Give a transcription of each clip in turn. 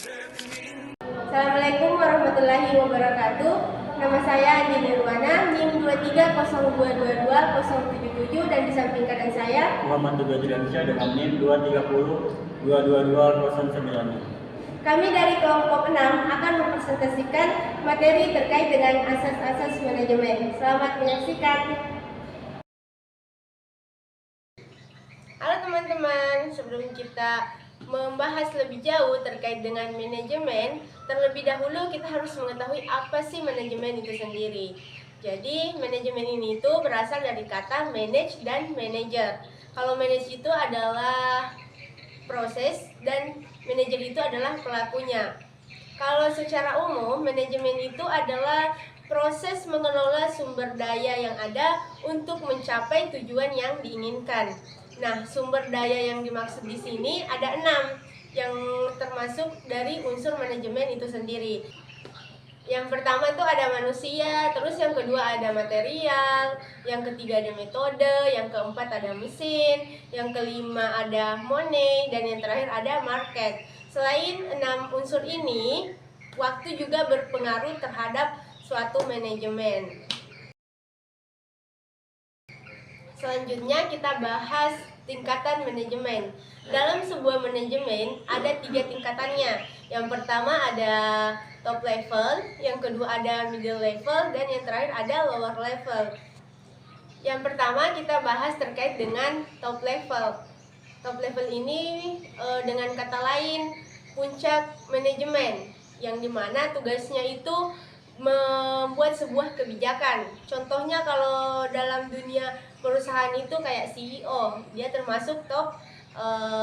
Assalamualaikum warahmatullahi wabarakatuh. Nama saya Andi Nirwana, NIM 2302220077 dan di samping kanan saya Muhammad Tugas Dilansyah dengan NIM 230222009. Kami dari kelompok 6 akan mempresentasikan materi terkait dengan asas-asas manajemen. Selamat menyaksikan. Halo teman-teman, sebelum kita membahas lebih jauh terkait dengan manajemen, terlebih dahulu kita harus mengetahui apa sih manajemen itu sendiri. Jadi manajemen ini itu berasal dari kata manage dan manager. Kalau manage itu adalah proses dan manajer itu adalah pelakunya. Kalau secara umum, manajemen itu adalah proses mengelola sumber daya yang ada untuk mencapai tujuan yang diinginkan. Nah, sumber daya yang dimaksud di sini ada 6 yang termasuk dari unsur manajemen itu sendiri. Yang pertama itu ada manusia, terus yang kedua ada material, yang ketiga ada metode, yang keempat ada mesin, yang kelima ada money, dan yang terakhir ada market. Selain 6 unsur ini, waktu juga berpengaruh terhadap suatu manajemen. Selanjutnya kita bahas tingkatan manajemen. Dalam sebuah manajemen ada 3 tingkatannya. Yang pertama ada top level, yang kedua ada middle level, dan yang terakhir ada lower level. Yang pertama kita bahas terkait dengan top level. Top level ini dengan kata lain puncak manajemen, yang dimana tugasnya itu membuat sebuah kebijakan. Contohnya kalau dalam dunia perusahaan itu kayak CEO, dia termasuk top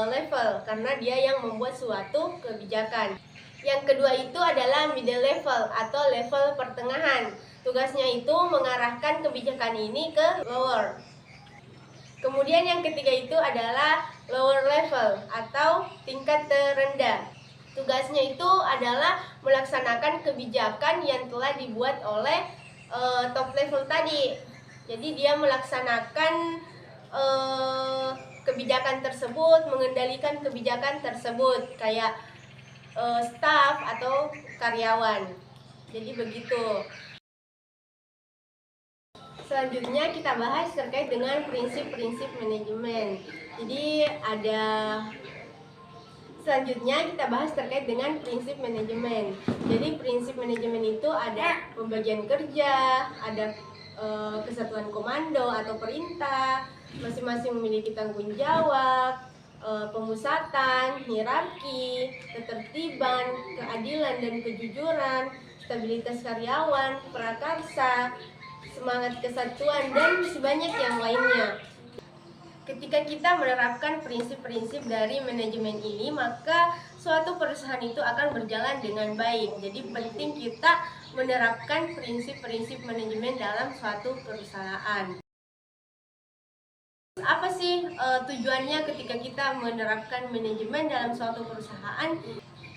level karena dia yang membuat suatu kebijakan. Yang kedua itu adalah middle level atau level pertengahan. Tugasnya itu mengarahkan kebijakan ini ke lower. Kemudian yang ketiga itu adalah lower level atau tingkat terendah. Tugasnya itu adalah melaksanakan kebijakan yang telah dibuat oleh top level tadi. Jadi dia melaksanakan kebijakan tersebut, mengendalikan kebijakan tersebut kayak staf atau karyawan. Jadi begitu. Selanjutnya kita bahas terkait dengan prinsip-prinsip manajemen. Selanjutnya kita bahas terkait dengan prinsip manajemen. Jadi prinsip manajemen itu ada pembagian kerja, ada kesatuan komando atau perintah, masing-masing memiliki tanggung jawab, pemusatan, hierarki, ketertiban, keadilan dan kejujuran, stabilitas karyawan, prakarsa, semangat kesatuan, dan sebanyak yang lainnya. Ketika kita menerapkan prinsip-prinsip dari manajemen ini, maka suatu perusahaan itu akan berjalan dengan baik. Jadi penting kita menerapkan prinsip-prinsip manajemen dalam suatu perusahaan. Apa sih tujuannya ketika kita menerapkan manajemen dalam suatu perusahaan?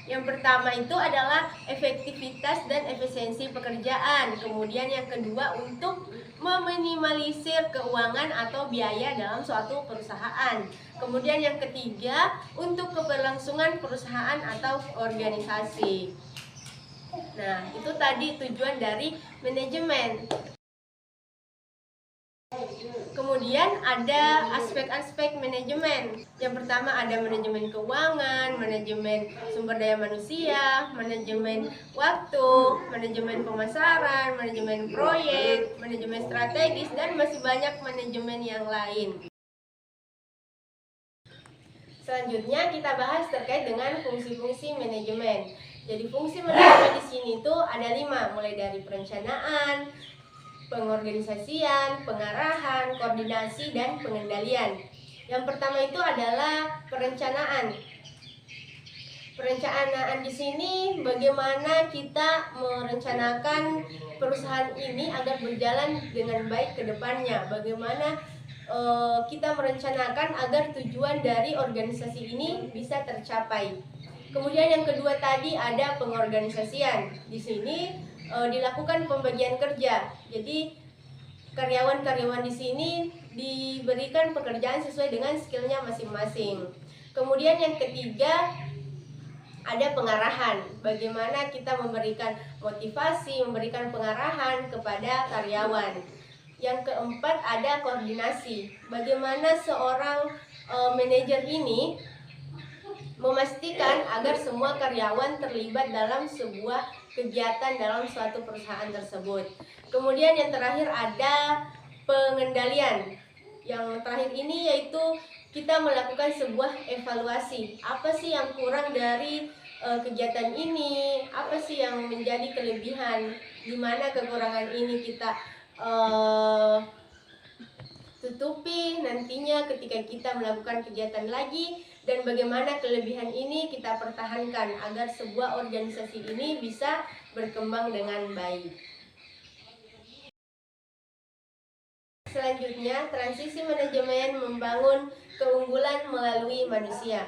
Yang pertama itu adalah efektivitas dan efisiensi pekerjaan. Kemudian yang kedua untuk meminimalisir keuangan atau biaya dalam suatu perusahaan. Kemudian yang ketiga untuk keberlangsungan perusahaan atau organisasi. Nah, itu tadi tujuan dari manajemen. Kemudian ada aspek-aspek manajemen. Yang pertama ada manajemen keuangan, manajemen sumber daya manusia, manajemen waktu, manajemen pemasaran, manajemen proyek, manajemen strategis, dan masih banyak manajemen yang lain. Selanjutnya kita bahas terkait dengan fungsi-fungsi manajemen. Jadi fungsi manajemen di sini tuh ada 5, mulai dari perencanaan, pengorganisasian, pengarahan, koordinasi, dan pengendalian. Yang pertama itu adalah perencanaan. Perencanaan di sini bagaimana kita merencanakan perusahaan ini agar berjalan dengan baik ke depannya. Bagaimana kita merencanakan agar tujuan dari organisasi ini bisa tercapai. Kemudian yang kedua tadi ada pengorganisasian. Di sini dilakukan pembagian kerja. Jadi karyawan-karyawan di sini diberikan pekerjaan sesuai dengan skillnya masing-masing. Kemudian yang ketiga ada pengarahan, bagaimana kita memberikan motivasi, memberikan pengarahan kepada karyawan. Yang keempat ada koordinasi, bagaimana seorang manajer ini memastikan agar semua karyawan terlibat dalam sebuah kegiatan dalam suatu perusahaan tersebut. Kemudian yang terakhir ada pengendalian. Yang terakhir ini yaitu kita melakukan sebuah evaluasi. Apa sih yang kurang dari kegiatan ini? Apa sih yang menjadi kelebihan? Di mana kekurangan ini kita tutupi nantinya ketika kita melakukan kegiatan lagi, dan bagaimana kelebihan ini kita pertahankan agar sebuah organisasi ini bisa berkembang dengan baik. Selanjutnya, transisi manajemen membangun keunggulan melalui manusia.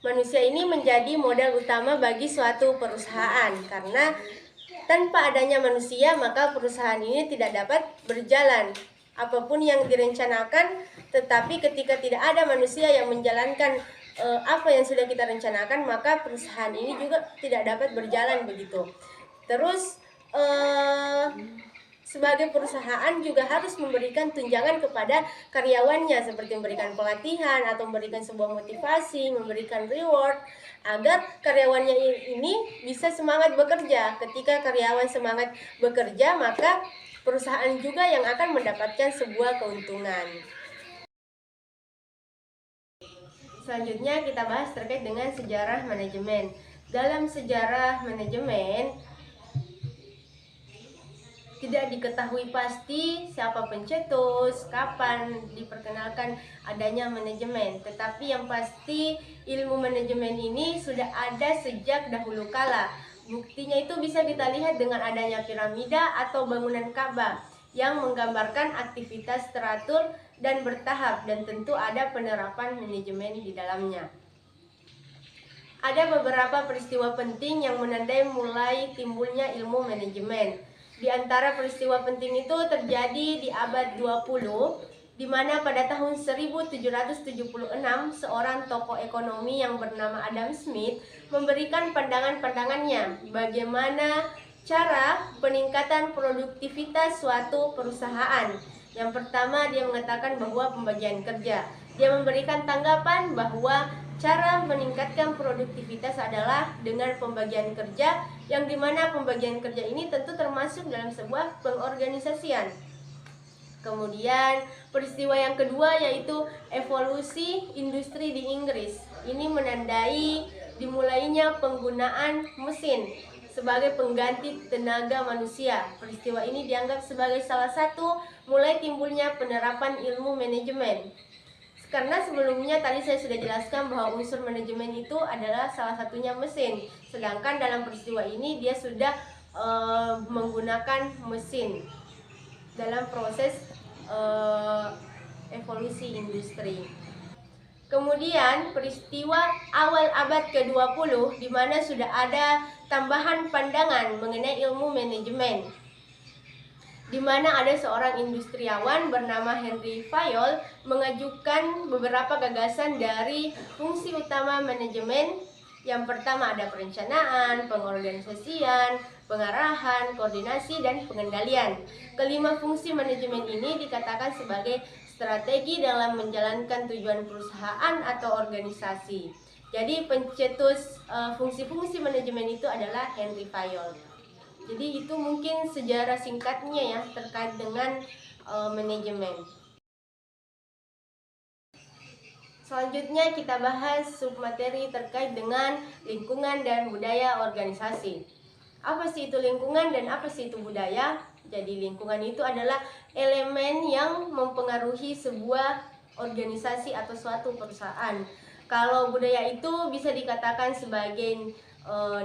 Manusia ini menjadi modal utama bagi suatu perusahaan, karena tanpa adanya manusia maka perusahaan ini tidak dapat berjalan. Apapun yang direncanakan, tetapi ketika tidak ada manusia yang menjalankan apa yang sudah kita rencanakan, maka perusahaan ini juga tidak dapat berjalan begitu. Terus sebagai perusahaan juga harus memberikan tunjangan kepada karyawannya, seperti memberikan pelatihan atau memberikan sebuah motivasi, memberikan reward, agar karyawannya ini bisa semangat bekerja. Ketika karyawan semangat bekerja, maka perusahaan juga yang akan mendapatkan sebuah keuntungan. Selanjutnya kita bahas terkait dengan sejarah manajemen. Dalam sejarah manajemen, tidak diketahui pasti siapa pencetus, kapan diperkenalkan adanya manajemen. Tetapi yang pasti ilmu manajemen ini sudah ada sejak dahulu kala. Buktinya itu bisa kita lihat dengan adanya piramida atau bangunan Ka'bah yang menggambarkan aktivitas teratur dan bertahap, dan tentu ada penerapan manajemen di dalamnya. Ada beberapa peristiwa penting yang menandai mulai timbulnya ilmu manajemen. Di antara peristiwa penting itu terjadi di abad 20, di mana pada tahun 1776 seorang tokoh ekonomi yang bernama Adam Smith memberikan pandangan-pandangannya bagaimana cara peningkatan produktivitas suatu perusahaan. Yang pertama, dia mengatakan bahwa pembagian kerja. Dia memberikan tanggapan bahwa cara meningkatkan produktivitas adalah dengan pembagian kerja, yang dimana pembagian kerja ini tentu termasuk dalam sebuah pengorganisasian. Kemudian peristiwa yang kedua yaitu evolusi industri di Inggris. Ini menandai dimulainya penggunaan mesin sebagai pengganti tenaga manusia. Peristiwa ini dianggap sebagai salah satu mulai timbulnya penerapan ilmu manajemen. Karena sebelumnya tadi saya sudah jelaskan bahwa unsur manajemen itu adalah salah satunya mesin. Sedangkan dalam peristiwa ini dia sudah menggunakan mesin dalam proses evolusi industri. Kemudian peristiwa awal abad ke-20 di mana sudah ada tambahan pandangan mengenai ilmu manajemen, di mana ada seorang industriawan bernama Henry Fayol mengajukan beberapa gagasan dari fungsi utama manajemen. Yang pertama ada perencanaan, pengorganisasian, pengarahan, koordinasi, dan pengendalian. Kelima fungsi manajemen ini dikatakan sebagai strategi dalam menjalankan tujuan perusahaan atau organisasi. Jadi pencetus fungsi-fungsi manajemen itu adalah Henry Fayol. Jadi itu mungkin sejarah singkatnya ya terkait dengan manajemen. Selanjutnya kita bahas submateri terkait dengan lingkungan dan budaya organisasi. Apa sih itu lingkungan dan apa sih itu budaya? Jadi lingkungan itu adalah elemen yang mempengaruhi sebuah organisasi atau suatu perusahaan. Kalau budaya itu bisa dikatakan sebagai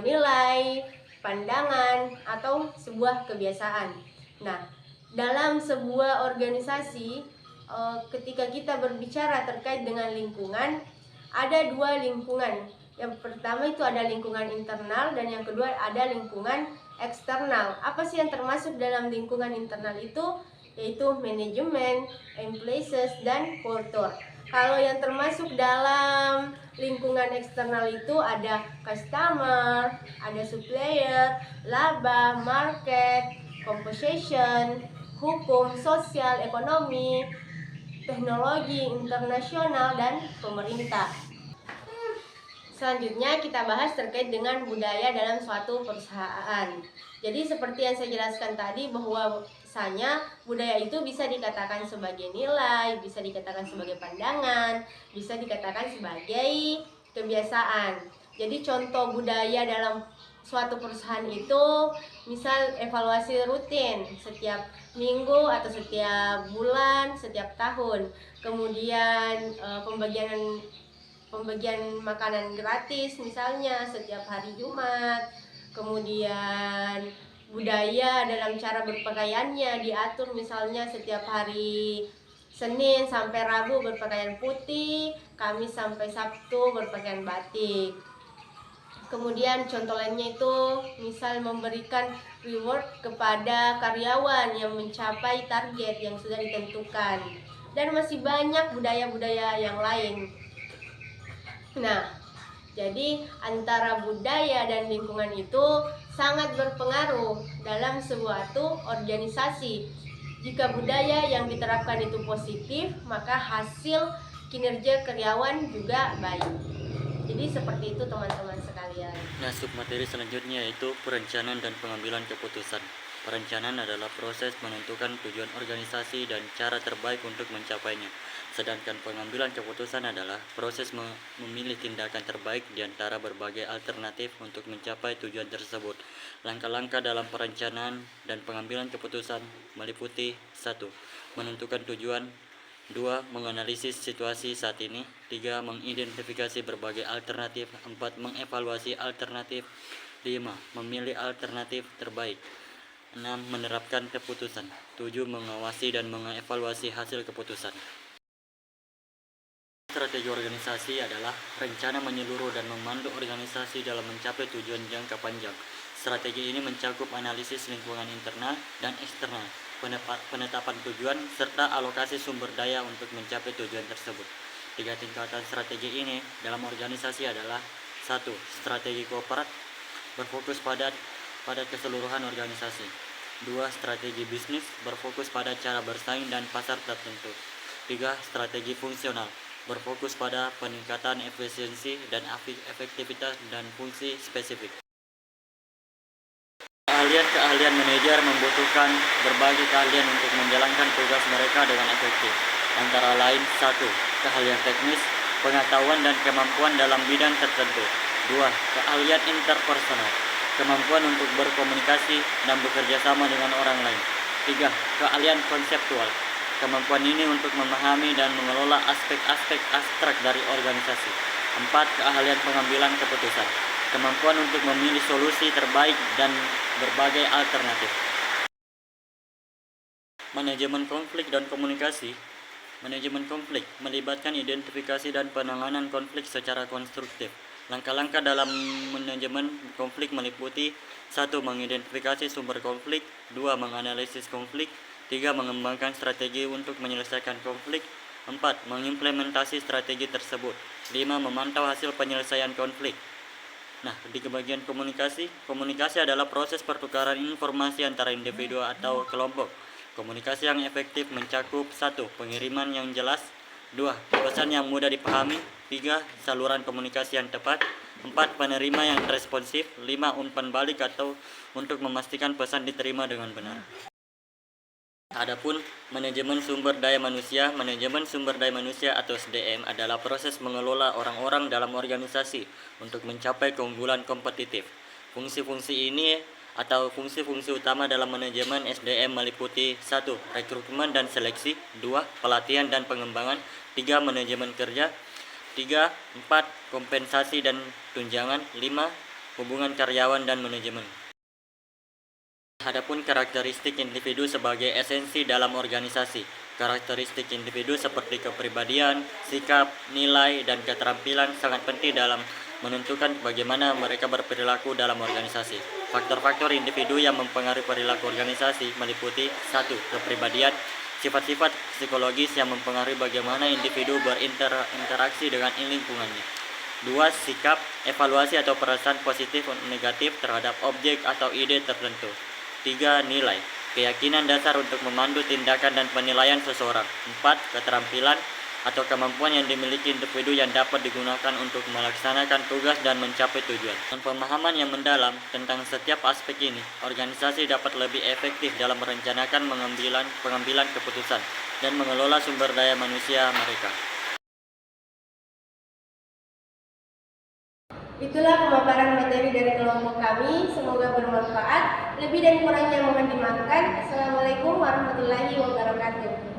nilai, pandangan, atau sebuah kebiasaan. Nah, dalam sebuah organisasi, ketika kita berbicara terkait dengan lingkungan, ada dua lingkungan. Yang pertama itu ada lingkungan internal dan yang kedua ada lingkungan eksternal. Apa sih yang termasuk dalam lingkungan internal itu? Yaitu manajemen, places, dan kultur. Kalau yang termasuk dalam lingkungan eksternal itu ada customer, ada supplier, laba, market, composition, hukum, sosial, ekonomi, teknologi, internasional, dan pemerintah. Selanjutnya kita bahas terkait dengan budaya dalam suatu perusahaan. Jadi seperti yang saya jelaskan tadi bahwa misalnya budaya itu bisa dikatakan sebagai nilai, bisa dikatakan sebagai pandangan, bisa dikatakan sebagai kebiasaan. Jadi contoh budaya dalam suatu perusahaan itu misal evaluasi rutin setiap minggu atau setiap bulan, setiap tahun. Kemudian pembagian makanan gratis misalnya setiap hari Jumat. Kemudian budaya dalam cara berpakaiannya diatur, misalnya setiap hari Senin sampai Rabu berpakaian putih, Kamis sampai Sabtu berpakaian batik. Kemudian contoh lainnya itu misal memberikan reward kepada karyawan yang mencapai target yang sudah ditentukan, dan masih banyak budaya-budaya yang lain. Nah, jadi antara budaya dan lingkungan itu sangat berpengaruh dalam suatu organisasi. Jika budaya yang diterapkan itu positif, maka hasil kinerja karyawan juga baik. Jadi seperti itu teman-teman sekalian. Nah, submateri selanjutnya yaitu perencanaan dan pengambilan keputusan. Perencanaan adalah proses menentukan tujuan organisasi dan cara terbaik untuk mencapainya. Sedangkan pengambilan keputusan adalah proses memilih tindakan terbaik di antara berbagai alternatif untuk mencapai tujuan tersebut. Langkah-langkah dalam perencanaan dan pengambilan keputusan meliputi 1. Menentukan tujuan, 2. Menganalisis situasi saat ini, 3. Mengidentifikasi berbagai alternatif, 4. Mengevaluasi alternatif, 5. Memilih alternatif terbaik, 6. Menerapkan keputusan, 7. Mengawasi dan mengevaluasi hasil keputusan. Strategi organisasi adalah rencana menyeluruh dan memandu organisasi dalam mencapai tujuan jangka panjang. Strategi ini mencakup analisis lingkungan internal dan eksternal, penetapan tujuan, serta alokasi sumber daya untuk mencapai tujuan tersebut. 3 tingkatan strategi ini dalam organisasi adalah 1. Strategi korporat, berfokus pada keseluruhan organisasi. 2. Strategi bisnis, berfokus pada cara bersaing dan pasar tertentu. 3. Strategi fungsional, berfokus pada peningkatan efisiensi dan efektivitas dan fungsi spesifik. Keahlian manajer membutuhkan berbagai keahlian untuk menjalankan tugas mereka dengan efektif. Antara lain 1. Keahlian teknis, pengetahuan dan kemampuan dalam bidang tertentu. 2. Keahlian interpersonal, kemampuan untuk berkomunikasi dan bekerja sama dengan orang lain. 3. Keahlian konseptual, kemampuan ini untuk memahami dan mengelola aspek-aspek abstrak dari organisasi. 4. Keahlian pengambilan keputusan, kemampuan untuk memilih solusi terbaik dan berbagai alternatif. Manajemen konflik dan komunikasi. Manajemen konflik melibatkan identifikasi dan penanganan konflik secara konstruktif. Langkah-langkah dalam manajemen konflik meliputi 1. Mengidentifikasi sumber konflik, 2. Menganalisis konflik, 3. Mengembangkan strategi untuk menyelesaikan konflik, 4. Mengimplementasi strategi tersebut, 5. Memantau hasil penyelesaian konflik. Nah, di bagian komunikasi adalah proses pertukaran informasi antara individu atau kelompok. Komunikasi yang efektif mencakup 1. Pengiriman yang jelas, 2. Pesan yang mudah dipahami, 3. Saluran komunikasi yang tepat, 4. Penerima yang responsif, 5. Umpan balik atau untuk memastikan pesan diterima dengan benar. Adapun manajemen sumber daya manusia atau SDM adalah proses mengelola orang-orang dalam organisasi untuk mencapai keunggulan kompetitif. Fungsi-fungsi ini atau fungsi-fungsi utama dalam manajemen SDM meliputi 1. Rekrutmen dan seleksi, 2. Pelatihan dan pengembangan, 3. Manajemen kerja, 3. 4. Kompensasi dan tunjangan, 5. Hubungan karyawan dan manajemen. Adapun karakteristik individu sebagai esensi dalam organisasi. Karakteristik individu seperti kepribadian, sikap, nilai, dan keterampilan sangat penting dalam menentukan bagaimana mereka berperilaku dalam organisasi. Faktor-faktor individu yang mempengaruhi perilaku organisasi meliputi 1. Kepribadian, sifat-sifat psikologis yang mempengaruhi bagaimana individu berinteraksi dengan lingkungannya. 2. Sikap, evaluasi atau perasaan positif atau negatif terhadap objek atau ide tertentu. 3. Nilai, keyakinan dasar untuk memandu tindakan dan penilaian seseorang. 4. Keterampilan atau kemampuan yang dimiliki individu yang dapat digunakan untuk melaksanakan tugas dan mencapai tujuan. Dengan pemahaman yang mendalam tentang setiap aspek ini, organisasi dapat lebih efektif dalam merencanakan pengambilan keputusan dan mengelola sumber daya manusia mereka. Itulah pemaparan materi dari kelompok kami, semoga bermanfaat. Lebih dan kurangnya mohon dimaafkan. Assalamualaikum warahmatullahi wabarakatuh.